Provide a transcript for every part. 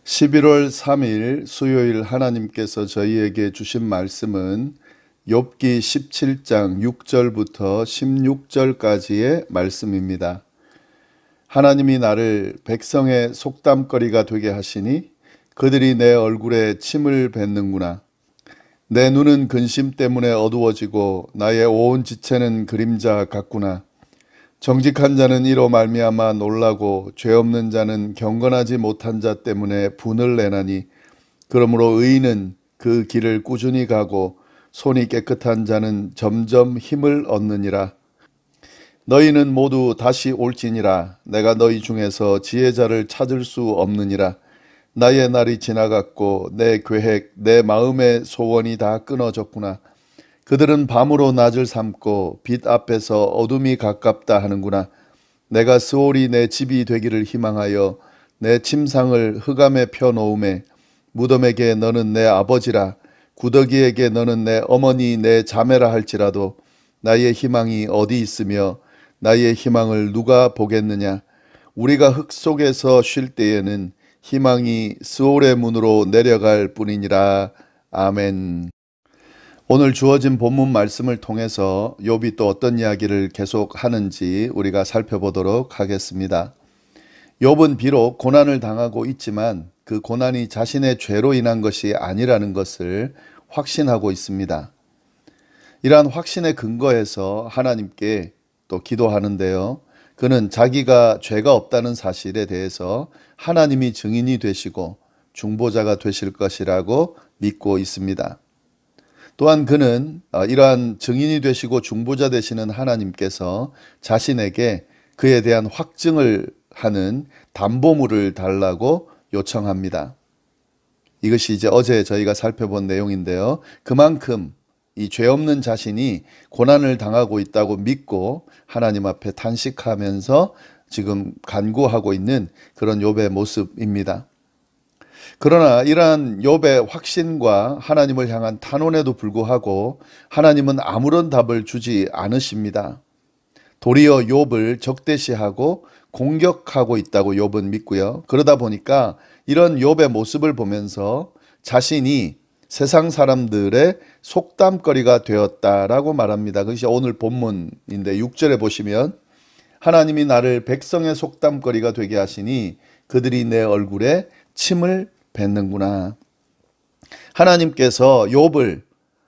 11월 3일 수요일 하나님께서 저희에게 주신 말씀은 욥기 17장 6절부터 16절까지의 말씀입니다. 하나님이 나를 백성의 속담거리가 되게 하시니 그들이 내 얼굴에 침을 뱉는구나. 내 눈은 근심 때문에 어두워지고 나의 온 지체는 그림자 같구나. 정직한 자는 이로 말미암아 놀라고 죄 없는 자는 경건하지 못한 자 때문에 분을 내나니 그러므로 의인은 그 길을 꾸준히 가고 손이 깨끗한 자는 점점 힘을 얻느니라. 너희는 모두 다시 올지니라. 내가 너희 중에서 지혜자를 찾을 수 없느니라. 나의 날이 지나갔고 내 계획 내 마음의 소원이 다 끊어졌구나. 그들은 밤으로 낮을 삼고 빛 앞에서 어둠이 가깝다 하는구나. 내가 스올이 내 집이 되기를 희망하여 내 침상을 흑암에 펴놓음에 무덤에게 너는 내 아버지라 구더기에게 너는 내 어머니 내 자매라 할지라도 나의 희망이 어디 있으며 나의 희망을 누가 보겠느냐. 우리가 흙 속에서 쉴 때에는 희망이 스올의 문으로 내려갈 뿐이니라. 아멘. 오늘 주어진 본문 말씀을 통해서 욥이 또 어떤 이야기를 계속 하는지 우리가 살펴보도록 하겠습니다. 욥은 비록 고난을 당하고 있지만 그 고난이 자신의 죄로 인한 것이 아니라는 것을 확신하고 있습니다. 이러한 확신의 근거에서 하나님께 또 기도하는데요. 그는 자기가 죄가 없다는 사실에 대해서 하나님이 증인이 되시고 중보자가 되실 것이라고 믿고 있습니다. 또한 그는 이러한 증인이 되시고 중보자 되시는 하나님께서 자신에게 그에 대한 확증을 하는 담보물을 달라고 요청합니다. 이것이 이제 어제 저희가 살펴본 내용인데요. 그만큼 이 죄 없는 자신이 고난을 당하고 있다고 믿고 하나님 앞에 탄식하면서 지금 간구하고 있는 그런 욥의 모습입니다. 그러나 이러한 욥의 확신과 하나님을 향한 탄원에도 불구하고 하나님은 아무런 답을 주지 않으십니다. 도리어 욥을 적대시하고 공격하고 있다고 욥은 믿고요. 그러다 보니까 이런 욥의 모습을 보면서 자신이 세상 사람들의 속담거리가 되었다라고 말합니다. 그것이 오늘 본문인데 6절에 보시면 하나님이 나를 백성의 속담거리가 되게 하시니 그들이 내 얼굴에 침을 뱉는구나. 하나님께서 욥을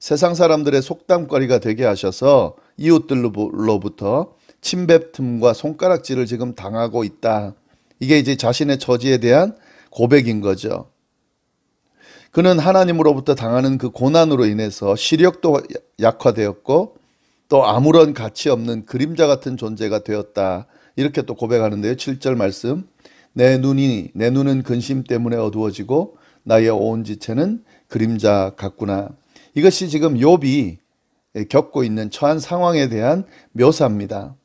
세상 사람들의 속담거리가 되게 하셔서 이웃들로부터 침뱉음과 손가락질을 지금 당하고 있다. 이게 이제 자신의 처지에 대한 고백인 거죠. 그는 하나님으로부터 당하는 그 고난으로 인해서 시력도 약화되었고 또 아무런 가치 없는 그림자 같은 존재가 되었다. 이렇게 또 고백하는데요. 7절 말씀. 내 눈은 근심 때문에 어두워지고 나의 온 지체는 그림자 같구나. 이것이 지금 욥이 겪고 있는 처한 상황에 대한 묘사입니다.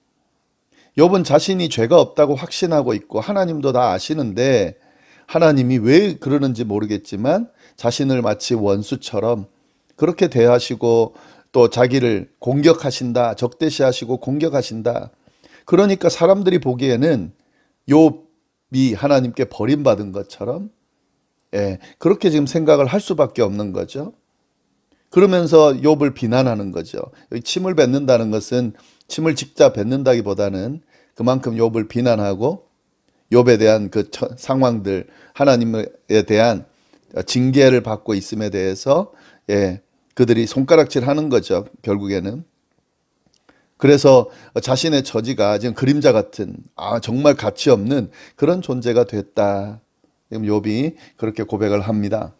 욥은 자신이 죄가 없다고 확신하고 있고 하나님도 다 아시는데 하나님이 왜 그러는지 모르겠지만 자신을 마치 원수처럼 그렇게 대하시고 또 자기를 공격하신다, 적대시하시고 공격하신다. 그러니까 사람들이 보기에는 욥이 하나님께 버림받은 것처럼 그렇게 지금 생각을 할 수밖에 없는 거죠. 그러면서 욥을 비난하는 거죠. 침을 뱉는다는 것은 침을 직접 뱉는다기보다는 그만큼 욥을 비난하고 욥에 대한 그 상황들, 하나님에 대한 징계를 받고 있음에 대해서 그들이 손가락질하는 거죠. 결국에는. 그래서 자신의 처지가 지금 그림자 같은 정말 가치 없는 그런 존재가 됐다. 지금 욥이 그렇게 고백을 합니다.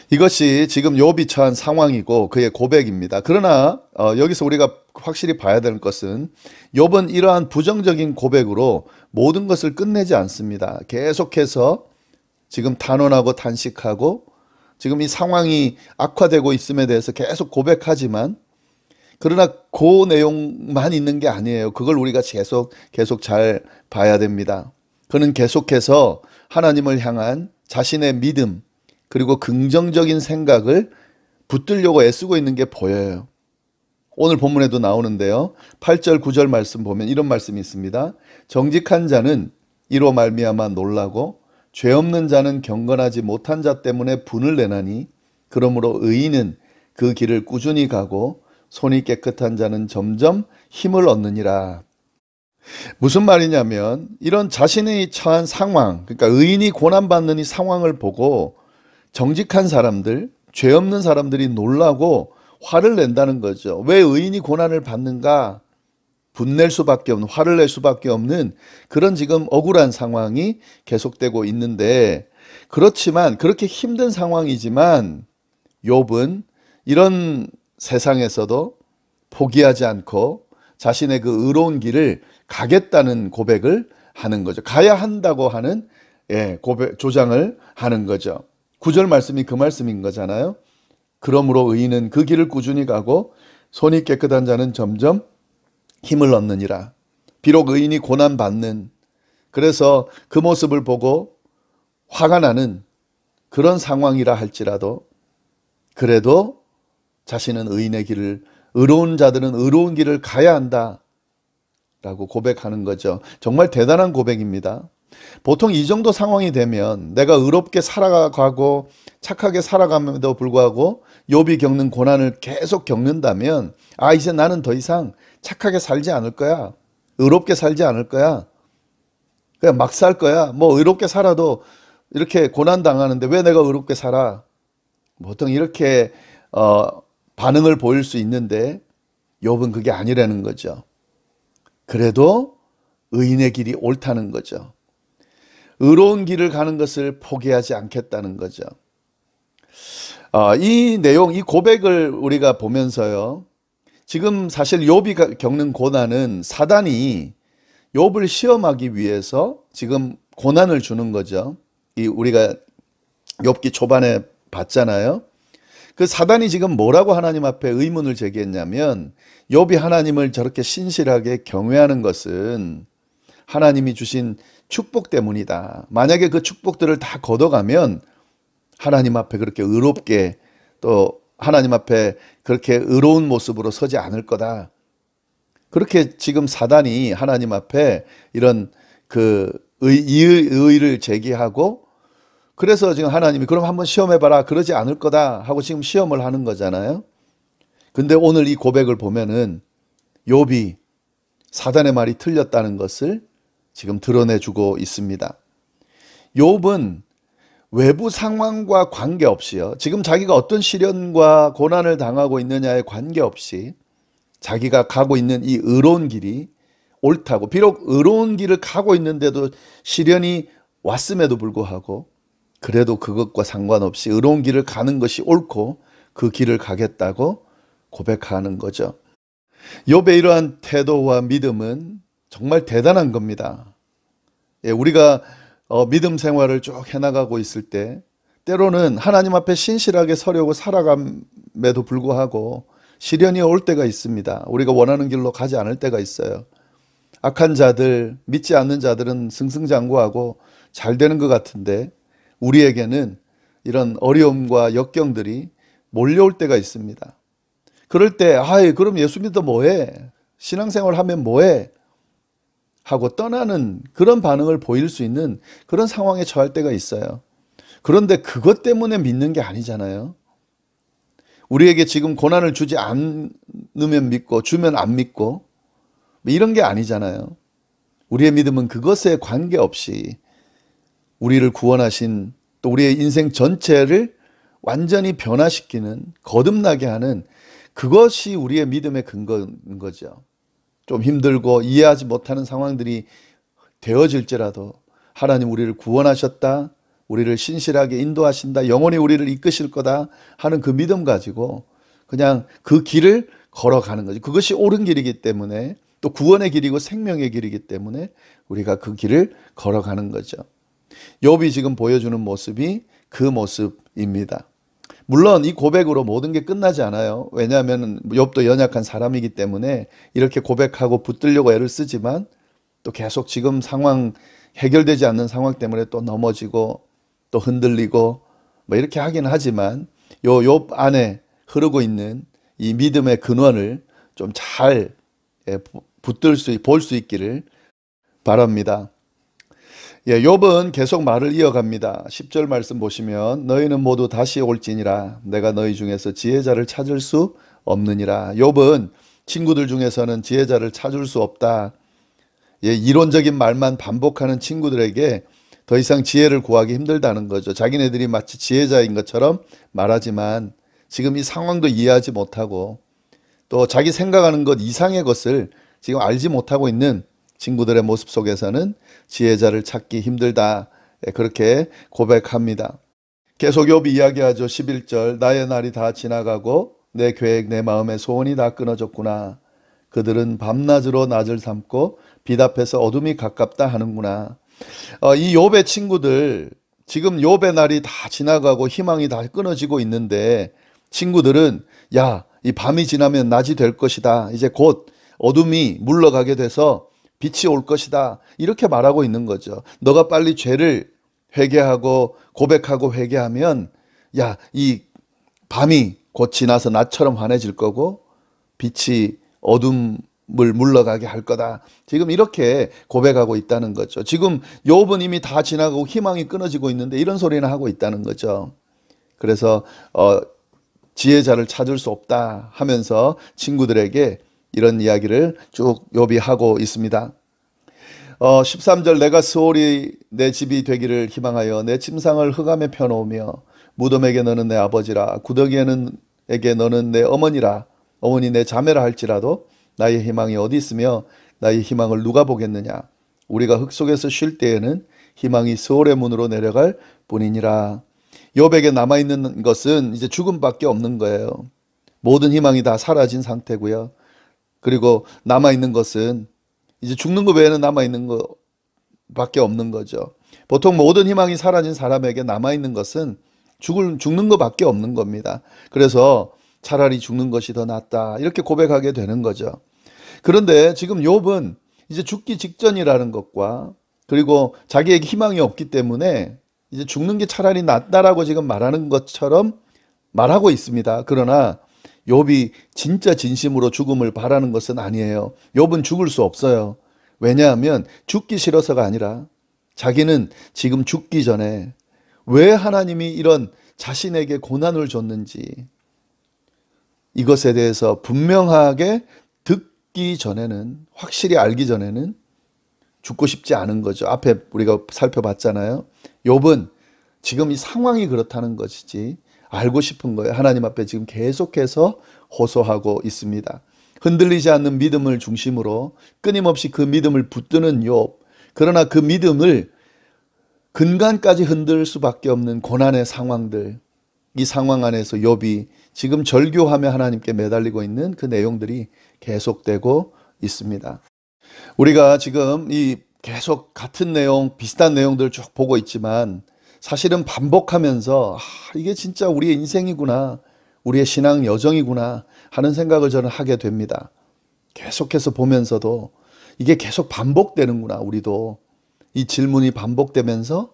이것이 지금 욥이 처한 상황이고 그의 고백입니다. 그러나 여기서 우리가 확실히 봐야 될 것은 욥은 이러한 부정적인 고백으로 모든 것을 끝내지 않습니다. 계속해서 지금 탄원하고 탄식하고 지금 이 상황이 악화되고 있음에 대해서 계속 고백하지만 그러나 그 내용만 있는 게 아니에요. 그걸 우리가 계속 잘 봐야 됩니다. 그는 계속해서 하나님을 향한 자신의 믿음 그리고 긍정적인 생각을 붙들려고 애쓰고 있는 게 보여요. 오늘 본문에도 나오는데요. 8절 9절 말씀 보면 이런 말씀이 있습니다. 정직한 자는 이로 말미암아 놀라고 죄 없는 자는 경건하지 못한 자 때문에 분을 내나니 그러므로 의인은 그 길을 꾸준히 가고 손이 깨끗한 자는 점점 힘을 얻느니라. 무슨 말이냐면 이런 자신이 처한 상황, 그러니까 의인이 고난받는 이 상황을 보고 정직한 사람들, 죄 없는 사람들이 놀라고 화를 낸다는 거죠. 왜 의인이 고난을 받는가? 분낼 수밖에 없는, 화를 낼 수밖에 없는 그런 지금 억울한 상황이 계속되고 있는데, 그렇지만 그렇게 힘든 상황이지만 욥은 이런 세상에서도 포기하지 않고 자신의 그 의로운 길을 가겠다는 고백을 하는 거죠. 가야 한다고 하는 조장을 하는 거죠. 9절 말씀이 그 말씀인 거잖아요. 그러므로 의인은 그 길을 꾸준히 가고 손이 깨끗한 자는 점점 힘을 얻느니라. 비록 의인이 고난받는, 그래서 그 모습을 보고 화가 나는 그런 상황이라 할지라도 그래도 자신은 의인의 길을, 의로운 자들은 의로운 길을 가야 한다 라고 고백하는 거죠. 정말 대단한 고백입니다. 보통 이 정도 상황이 되면 내가 의롭게 살아가고 착하게 살아감에도 불구하고 욥이 겪는 고난을 계속 겪는다면, 아, 이제 나는 더 이상 착하게 살지 않을 거야. 의롭게 살지 않을 거야. 그냥 막 살 거야. 뭐 의롭게 살아도 이렇게 고난 당하는데 왜 내가 의롭게 살아? 보통 이렇게 반응을 보일 수 있는데 욥은 그게 아니라는 거죠. 그래도 의인의 길이 옳다는 거죠. 의로운 길을 가는 것을 포기하지 않겠다는 거죠. 이 내용, 이 고백을 우리가 보면서요, 지금 사실 욥이 겪는 고난은 사단이 욥을 시험하기 위해서 지금 고난을 주는 거죠. 우리가 욥기 초반에 봤잖아요. 그 사단이 지금 뭐라고 하나님 앞에 의문을 제기했냐면, 욥이 하나님을 저렇게 신실하게 경외하는 것은 하나님이 주신 축복 때문이다. 만약에 그 축복들을 다 걷어가면 하나님 앞에 그렇게 의롭게, 또 하나님 앞에 그렇게 의로운 모습으로 서지 않을 거다. 그렇게 지금 사단이 하나님 앞에 이런 그 의의를 제기하고, 그래서 지금 하나님이 그럼 한번 시험해봐라, 그러지 않을 거다 하고 지금 시험을 하는 거잖아요. 근데 오늘 이 고백을 보면은 욥이 사단의 말이 틀렸다는 것을 지금 드러내주고 있습니다. 욥은 외부 상황과 관계없이요, 지금 자기가 어떤 시련과 고난을 당하고 있느냐에 관계없이 자기가 가고 있는 이 의로운 길이 옳다고, 비록 의로운 길을 가고 있는데도 시련이 왔음에도 불구하고 그래도 그것과 상관없이 의로운 길을 가는 것이 옳고 그 길을 가겠다고 고백하는 거죠. 욥의 이러한 태도와 믿음은 정말 대단한 겁니다. 우리가 믿음 생활을 쭉 해나가고 있을 때 때로는 하나님 앞에 신실하게 서려고 살아감에도 불구하고 시련이 올 때가 있습니다. 우리가 원하는 길로 가지 않을 때가 있어요. 악한 자들, 믿지 않는 자들은 승승장구하고 잘 되는 것 같은데 우리에게는 이런 어려움과 역경들이 몰려올 때가 있습니다. 그럴 때 아이, 그럼 예수 믿어 뭐해? 신앙생활 하면 뭐해? 하고 떠나는 그런 반응을 보일 수 있는 그런 상황에 처할 때가 있어요. 그런데 그것 때문에 믿는 게 아니잖아요. 우리에게 지금 고난을 주지 않으면 믿고 주면 안 믿고 이런 게 아니잖아요. 우리의 믿음은 그것에 관계없이 우리를 구원하신, 또 우리의 인생 전체를 완전히 변화시키는, 거듭나게 하는 그것이 우리의 믿음의 근거인 거죠. 좀 힘들고 이해하지 못하는 상황들이 되어질지라도 하나님 우리를 구원하셨다, 우리를 신실하게 인도하신다, 영원히 우리를 이끄실 거다 하는 그 믿음 가지고 그냥 그 길을 걸어가는 거죠. 그것이 옳은 길이기 때문에, 또 구원의 길이고 생명의 길이기 때문에 우리가 그 길을 걸어가는 거죠. 욥이 지금 보여주는 모습이 그 모습입니다. 물론 이 고백으로 모든 게 끝나지 않아요. 왜냐하면 욥도 연약한 사람이기 때문에 이렇게 고백하고 붙들려고 애를 쓰지만 또 계속 지금 상황, 해결되지 않는 상황 때문에 또 넘어지고 또 흔들리고 뭐 이렇게 하긴 하지만 욥 안에 흐르고 있는 이 믿음의 근원을 좀 잘 볼 수 있기를 바랍니다. 예, 욥은 계속 말을 이어갑니다. 10절 말씀 보시면 너희는 모두 다시 올지니라 내가 너희 중에서 지혜자를 찾을 수 없느니라. 욥은 친구들 중에서는 지혜자를 찾을 수 없다. 예, 이론적인 말만 반복하는 친구들에게 더 이상 지혜를 구하기 힘들다는 거죠. 자기네들이 마치 지혜자인 것처럼 말하지만 지금 이 상황도 이해하지 못하고 또 자기 생각하는 것 이상의 것을 지금 알지 못하고 있는 친구들의 모습 속에서는 지혜자를 찾기 힘들다. 그렇게 고백합니다. 계속 욥이 이야기하죠. 11절 나의 날이 다 지나가고 내 계획 내 마음의 소원이 다 끊어졌구나. 그들은 밤낮으로 낮을 삼고 빛 앞에서 어둠이 가깝다 하는구나. 이 욥의 친구들 지금 욥의 날이 다 지나가고 희망이 다 끊어지고 있는데 친구들은 야, 이 밤이 지나면 낮이 될 것이다. 이제 곧 어둠이 물러가게 돼서 빛이 올 것이다. 이렇게 말하고 있는 거죠. 너가 빨리 죄를 회개하고 고백하고 회개하면 야, 이 밤이 곧 지나서 낮처럼 환해질 거고 빛이 어둠을 물러가게 할 거다. 지금 이렇게 고백하고 있다는 거죠. 지금 욥은 이미 다 지나가고 희망이 끊어지고 있는데 이런 소리는 하고 있다는 거죠. 그래서 지혜자를 찾을 수 없다 하면서 친구들에게 이런 이야기를 쭉 욥이 하고 있습니다. 13절 내가 스올이 내 집이 되기를 희망하여 내 침상을 흑암에 펴놓으며 무덤에게 너는 내 아버지라 구더기에게 너는 내 어머니라 어머니 내 자매라 할지라도 나의 희망이 어디 있으며 나의 희망을 누가 보겠느냐 우리가 흙 속에서 쉴 때에는 희망이 스올의 문으로 내려갈 뿐이니라. 욥에게 남아있는 것은 이제 죽음밖에 없는 거예요. 모든 희망이 다 사라진 상태고요. 그리고 남아있는 것은 이제 죽는 것 외에는 남아있는 것밖에 없는 거죠. 보통 모든 희망이 사라진 사람에게 남아있는 것은 죽는 것밖에 없는 겁니다. 그래서 차라리 죽는 것이 더 낫다 이렇게 고백하게 되는 거죠. 그런데 지금 욥은 이제 죽기 직전이라는 것과 그리고 자기에게 희망이 없기 때문에 이제 죽는 게 차라리 낫다라고 지금 말하는 것처럼 말하고 있습니다. 그러나 욥이 진짜 진심으로 죽음을 바라는 것은 아니에요. 욥은 죽을 수 없어요. 왜냐하면 죽기 싫어서가 아니라 자기는 지금 죽기 전에 왜 하나님이 이런 자신에게 고난을 줬는지 이것에 대해서 분명하게 듣기 전에는 확실히 알기 전에는 죽고 싶지 않은 거죠. 앞에 우리가 살펴봤잖아요. 욥은 지금 이 상황이 그렇다는 것이지 알고 싶은 거예요. 하나님 앞에 지금 계속해서 호소하고 있습니다. 흔들리지 않는 믿음을 중심으로 끊임없이 그 믿음을 붙드는 욥. 그러나 그 믿음을 근간까지 흔들 수밖에 없는 고난의 상황들. 이 상황 안에서 욥이 지금 절규하며 하나님께 매달리고 있는 그 내용들이 계속되고 있습니다. 우리가 지금 이 계속 같은 내용, 비슷한 내용들을 쭉 보고 있지만 사실은 반복하면서 이게 진짜 우리의 인생이구나, 우리의 신앙 여정이구나 하는 생각을 저는 하게 됩니다. 계속해서 보면서도 이게 계속 반복되는구나. 우리도 이 질문이 반복되면서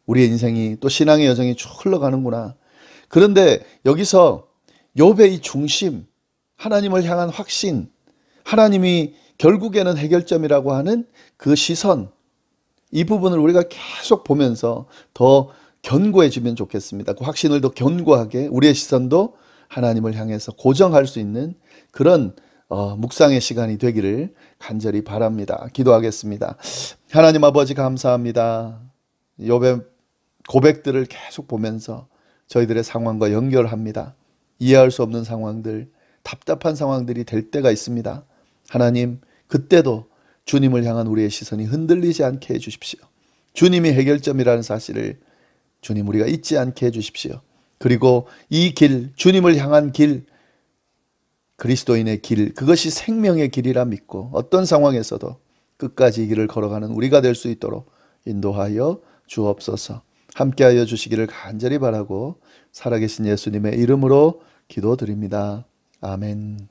우리의 인생이 또 신앙의 여정이 쭉 흘러가는구나. 그런데 여기서 욥의 이 중심, 하나님을 향한 확신, 하나님이 결국에는 해결점이라고 하는 그 시선, 이 부분을 우리가 계속 보면서 더 견고해지면 좋겠습니다. 그 확신을 더 견고하게 우리의 시선도 하나님을 향해서 고정할 수 있는 그런 묵상의 시간이 되기를 간절히 바랍니다. 기도하겠습니다. 하나님 아버지 감사합니다. 욥의 고백들을 계속 보면서 저희들의 상황과 연결합니다. 이해할 수 없는 상황들, 답답한 상황들이 될 때가 있습니다. 하나님, 그때도 주님을 향한 우리의 시선이 흔들리지 않게 해주십시오. 주님이 해결점이라는 사실을 주님 우리가 잊지 않게 해주십시오. 그리고 이 길, 주님을 향한 길, 그리스도인의 길, 그것이 생명의 길이라 믿고 어떤 상황에서도 끝까지 이 길을 걸어가는 우리가 될 수 있도록 인도하여 주옵소서. 함께하여 주시기를 간절히 바라고 살아계신 예수님의 이름으로 기도드립니다. 아멘.